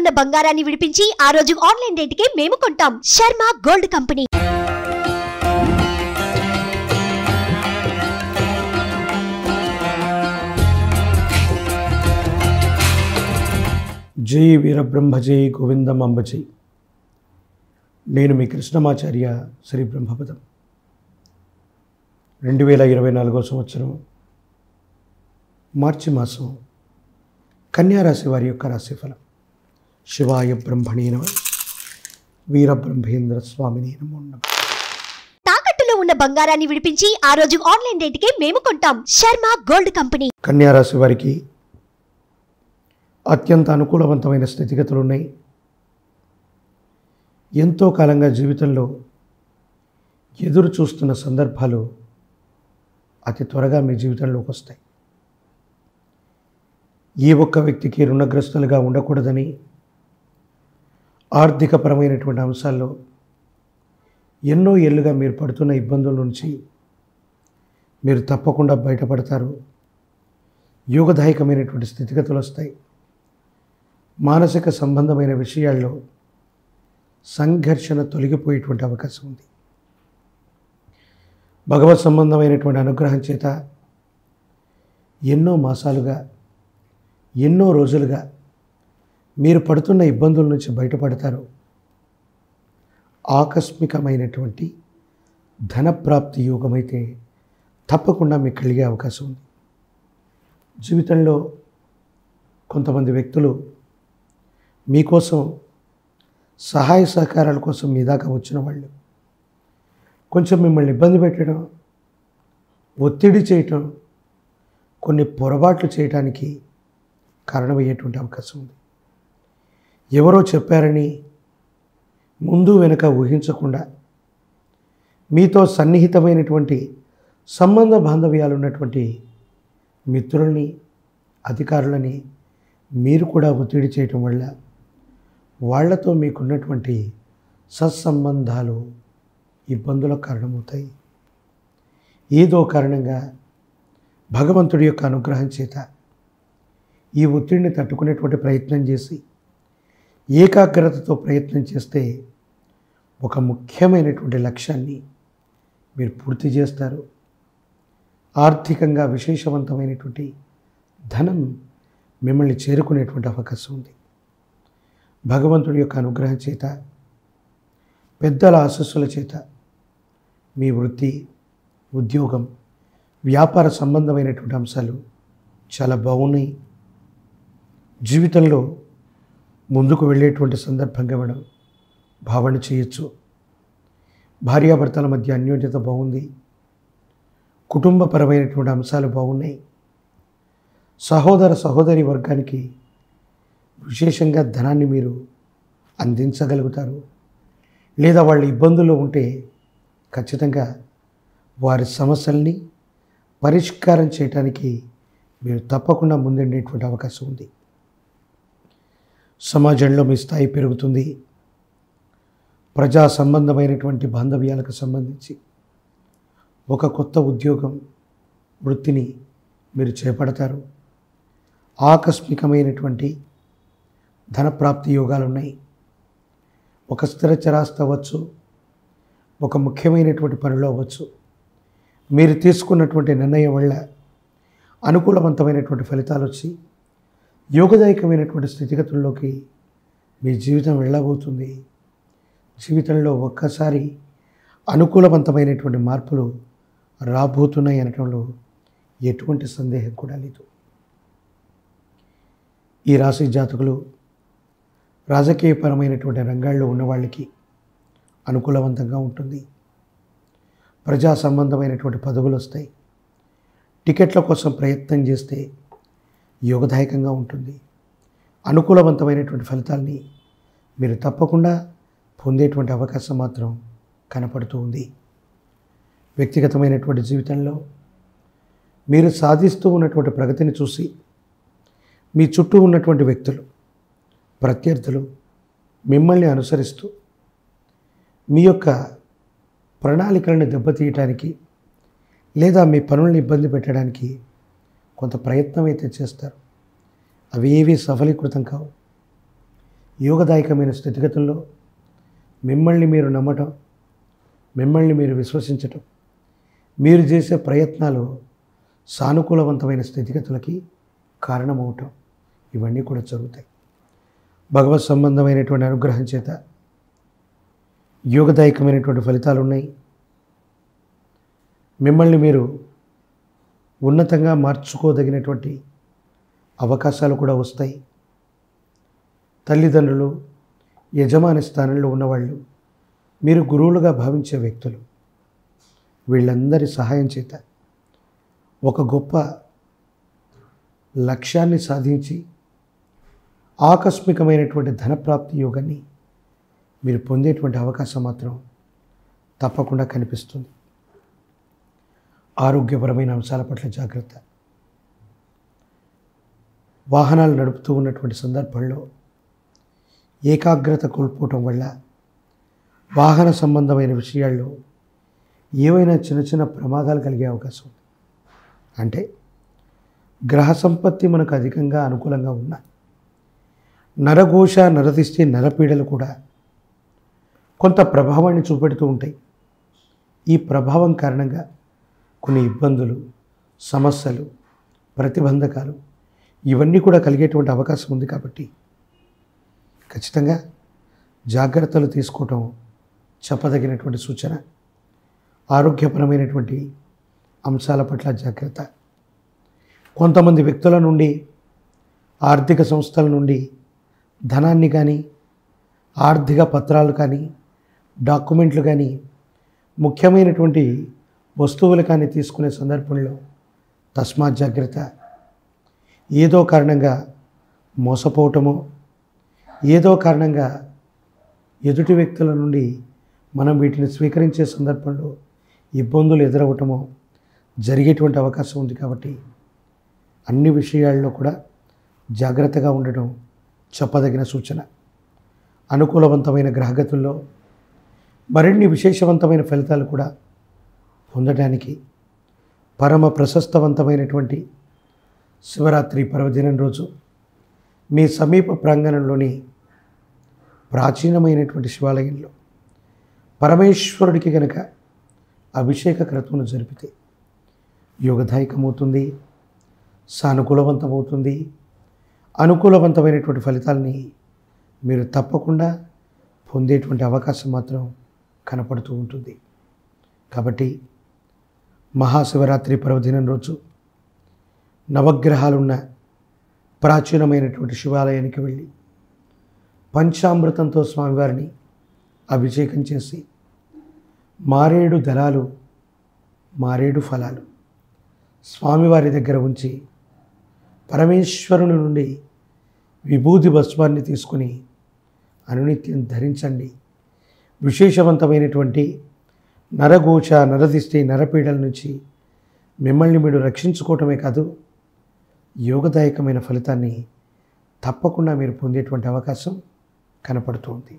ఉన్న బంగారాన్ని విడిపించి ఆ రోజు ఆన్లైన్ రేటుకే మేము కొంటాం. Sharma gold company. జై వీరబ్రహ్మ జై గోవిందమాంబ జై. నేను మీ కృష్ణమాచార్య శ్రీ బ్రహ్మపదం. 2024 సంవత్సరం మార్చి మాసం కన్యారాశి వారి యొక్క రాశిఫలం. శివాయ బ్రహ్మణే నమః. వీరబ్రహ్మేంద్ర స్వామినే నమో నమః. తాకట్టులో ఉన్న బంగారాన్ని విడిపించి ఆ రోజు ఆన్లైన్ రేటుకే మేము కొంటాం. Sharma gold company. కన్యారాశి వారికి అత్యంత అనుకూలవంతమైన స్థితిగతులు ఉన్నాయి. ఎంతో కాలంగా జీవితంలో ఎదురు చూస్తున్న సందర్భాలు అతి త్వరగా మీ జీవితంలోకి వస్తాయి. ఏ ఒక్క వ్యక్తికి రుణగ్రస్తులుగా ఉండకూడదని, ఆర్థికపరమైనటువంటి అంశాల్లో ఎన్నో ఏళ్ళుగా మీరు పడుతున్న ఇబ్బందుల నుంచి మీరు తప్పకుండా బయటపడతారు. యోగదాయకమైనటువంటి స్థితిగతులు వస్తాయి. మానసిక సంబంధమైన విషయాల్లో సంఘర్షణ తొలగిపోయేటువంటి అవకాశం ఉంది. భగవత్ సంబంధమైనటువంటి అనుగ్రహం చేత ఎన్నో మాసాలుగా, ఎన్నో రోజులుగా మీరు పడుతున్న ఇబ్బందుల నుంచి బయటపడతారు. ఆకస్మికమైనటువంటి ధనప్రాప్తి యోగమైతే తప్పకుండా మీకు కలిగే అవకాశం ఉంది. జీవితంలో కొంతమంది వ్యక్తులు మీకోసం సహాయ సహకారాల కోసం మీ దాకా వచ్చిన వాళ్ళు కొంచెం మిమ్మల్ని ఇబ్బంది పెట్టడం, ఒత్తిడి చేయటం, కొన్ని పొరపాట్లు చేయడానికి కారణమయ్యేటువంటి అవకాశం ఉంది. ఎవరో చెప్పారని ముందు వెనుక ఊహించకుండా మీతో సన్నిహితమైనటువంటి సంబంధ బాంధవ్యాలు ఉన్నటువంటి మిత్రుల్ని, అధికారులని మీరు కూడా ఒత్తిడి చేయటం వల్ల వాళ్లతో మీకున్నటువంటి సత్సంబంధాలు ఇబ్బందులకు కారణమవుతాయి. ఏదో కారణంగా భగవంతుడి యొక్క అనుగ్రహం చేత ఈ ఒత్తిడిని తట్టుకునేటువంటి ప్రయత్నం చేసి ఏకాగ్రతతో ప్రయత్నం చేస్తే ఒక ముఖ్యమైనటువంటి లక్ష్యాన్ని మీరు పూర్తి చేస్తారు. ఆర్థికంగా విశేషవంతమైనటువంటి ధనం మిమ్మల్ని చేరుకునేటువంటి అవకాశం ఉంది. భగవంతుడి యొక్క అనుగ్రహం చేత, పెద్దల ఆశీస్సుల చేత మీ వృత్తి, ఉద్యోగం, వ్యాపార సంబంధమైనటువంటి అంశాలు చాలా బాగున్నాయి. జీవితంలో ముందుకు వెళ్ళేటువంటి సందర్భంగా మనం భావన చేయొచ్చు. భార్యాభర్తల మధ్య అన్యోన్యత బాగుంది. కుటుంబపరమైనటువంటి అంశాలు బాగున్నాయి. సహోదర సహోదరి వర్గానికి విశేషంగా ధనాన్ని మీరు అందించగలుగుతారు. లేదా వాళ్ళు ఇబ్బందుల్లో ఉంటే ఖచ్చితంగా వారి సమస్యల్ని పరిష్కారం చేయడానికి మీరు తప్పకుండా ముందుండేటువంటి అవకాశం ఉంది. సమాజంలో మీ స్థాయి పెరుగుతుంది. ప్రజా సంబంధమైనటువంటి బాంధవ్యాలకు సంబంధించి ఒక కొత్త ఉద్యోగం, వృత్తిని మీరు చేపడతారు. ఆకస్మికమైనటువంటి ధనప్రాప్తి యోగాలు ఉన్నాయి. ఒక స్థిర చరాస్తి అవ్వచ్చు, ఒక ముఖ్యమైనటువంటి పనిలో అవ్వచ్చు. మీరు తీసుకున్నటువంటి నిర్ణయం వల్ల అనుకూలవంతమైనటువంటి ఫలితాలు వచ్చి యోగదాయకమైనటువంటి స్థితిగతుల్లోకి మీ జీవితం వెళ్ళబోతుంది. జీవితంలో ఒక్కసారి అనుకూలవంతమైనటువంటి మార్పులు రాబోతున్నాయి అనటంలో ఎటువంటి సందేహం కూడా లేదు. ఈ రాశి జాతకులు రాజకీయపరమైనటువంటి రంగాల్లో ఉన్న వాళ్ళకి అనుకూలవంతంగా ఉంటుంది. ప్రజా సంబంధమైనటువంటి పదవులు వస్తాయి. టికెట్ల కోసం ప్రయత్నం చేస్తే యోగదాయకంగా ఉంటుంది. అనుకూలవంతమైనటువంటి ఫలితాల్ని మీరు తప్పకుండా పొందేటువంటి అవకాశం మాత్రం కనపడుతూ ఉంది. వ్యక్తిగతమైనటువంటి జీవితంలో మీరు సాధిస్తూ ఉన్నటువంటి ప్రగతిని చూసి మీ చుట్టూ ఉన్నటువంటి వ్యక్తులు, ప్రత్యర్థులు మిమ్మల్ని అనుసరిస్తూ మీ యొక్క ప్రణాళికలను దెబ్బతీయటానికి లేదా మీ పనులను ఇబ్బంది పెట్టడానికి కొంత ప్రయత్నం అయితే చేస్తారు. అవి ఏవి సఫలీకృతం కావు. యోగదాయకమైన స్థితిగతుల్లో మిమ్మల్ని మీరు నమ్మటం, మిమ్మల్ని మీరు విశ్వసించటం, మీరు చేసే ప్రయత్నాలు సానుకూలవంతమైన స్థితిగతులకి కారణమవటం, ఇవన్నీ కూడా జరుగుతాయి. భగవత్ సంబంధమైనటువంటి అనుగ్రహం చేత యోగదాయకమైనటువంటి ఫలితాలు ఉన్నాయి. మిమ్మల్ని మీరు ఉన్నతంగా మార్చుకోదగినటువంటి అవకాశాలు కూడా వస్తాయి. తల్లిదండ్రులు, యజమాని స్థానంలో ఉన్నవాళ్ళు, మీరు గురువులుగా భావించే వ్యక్తులు, వీళ్ళందరి సహాయం చేత ఒక గొప్ప లక్ష్యాన్ని సాధించి ఆకస్మికమైనటువంటి ధనప్రాప్తి యోగాన్ని మీరు పొందేటువంటి అవకాశం మాత్రం తప్పకుండా కనిపిస్తుంది. ఆరోగ్యపరమైన అంశాల పట్ల జాగ్రత్త. వాహనాలు నడుపుతూ ఉన్నటువంటి సందర్భంలో ఏకాగ్రత కోల్పోవటం వల్ల వాహన సంబంధమైన విషయాల్లో ఏవైనా చిన్న చిన్న ప్రమాదాలు కలిగే అవకాశం ఉంది. అంటే గ్రహ సంపత్తి మనకు అధికంగా అనుకూలంగా ఉన్న నరఘోష, నరదిష్టి, నరపీడలు కూడా కొంత ప్రభావాన్ని చూపెడుతూ ఉంటాయి. ఈ ప్రభావం కారణంగా కొన్ని ఇబ్బందులు, సమస్యలు, ప్రతిబంధకాలు ఇవన్నీ కూడా కలిగేటువంటి అవకాశం ఉంది. కాబట్టి ఖచ్చితంగా జాగ్రత్తలు తీసుకోవటం చెప్పదగినటువంటి సూచన. ఆరోగ్యపరమైనటువంటి అంశాల పట్ల జాగ్రత్త. కొంతమంది వ్యక్తుల నుండి, ఆర్థిక సంస్థల నుండి ధనాన్ని కానీ, ఆర్థిక పత్రాలు కానీ, డాక్యుమెంట్లు కానీ, ముఖ్యమైనటువంటి వస్తువులు కానీ తీసుకునే సందర్భంలో తస్మాత్ జాగ్రత్త. ఏదో కారణంగా మోసపోవటమో, ఏదో కారణంగా ఎదుటి వ్యక్తుల నుండి మనం వీటిని స్వీకరించే సందర్భంలో ఇబ్బందులు ఎదురవటమో జరిగేటువంటి అవకాశం ఉంది. కాబట్టి అన్ని విషయాల్లో కూడా జాగ్రత్తగా ఉండటం చెప్పదగిన సూచన. అనుకూలవంతమైన గ్రహగతుల్లో మరిన్ని విశేషవంతమైన ఫలితాలు కూడా పొందడానికి పరమ ప్రశస్తవంతమైనటువంటి శివరాత్రి పర్వదినం రోజు మీ సమీప ప్రాంగణంలోని ప్రాచీనమైనటువంటి శివాలయంలో పరమేశ్వరుడికి కనుక అభిషేక క్రతువును జరిపితే యోగదాయకమవుతుంది, సానుకూలవంతమవుతుంది. అనుకూలవంతమైనటువంటి ఫలితాలని మీరు తప్పకుండా పొందేటువంటి అవకాశం మాత్రం కనపడుతూ ఉంటుంది. కాబట్టి మహాశివరాత్రి పర్వదినం రోజు నవగ్రహాలున్న ప్రాచీనమైనటువంటి శివాలయానికి వెళ్ళి పంచామృతంతో స్వామివారిని అభిషేకం చేసి మారేడు దళాలు, మారేడు ఫలాలు స్వామివారి దగ్గర ఉంచి పరమేశ్వరుని నుండి విభూతి భస్మాన్ని తీసుకుని అనునిత్యం ధరించండి. విశేషవంతమైనటువంటి నరఘోష, నరదిష్టి, నరపీడల నుంచి మిమ్మల్ని మీరు రక్షించుకోవటమే కాదు, యోగదాయకమైన ఫలితాన్ని తప్పకుండా మీరు పొందేటువంటి అవకాశం కనపడుతుంది.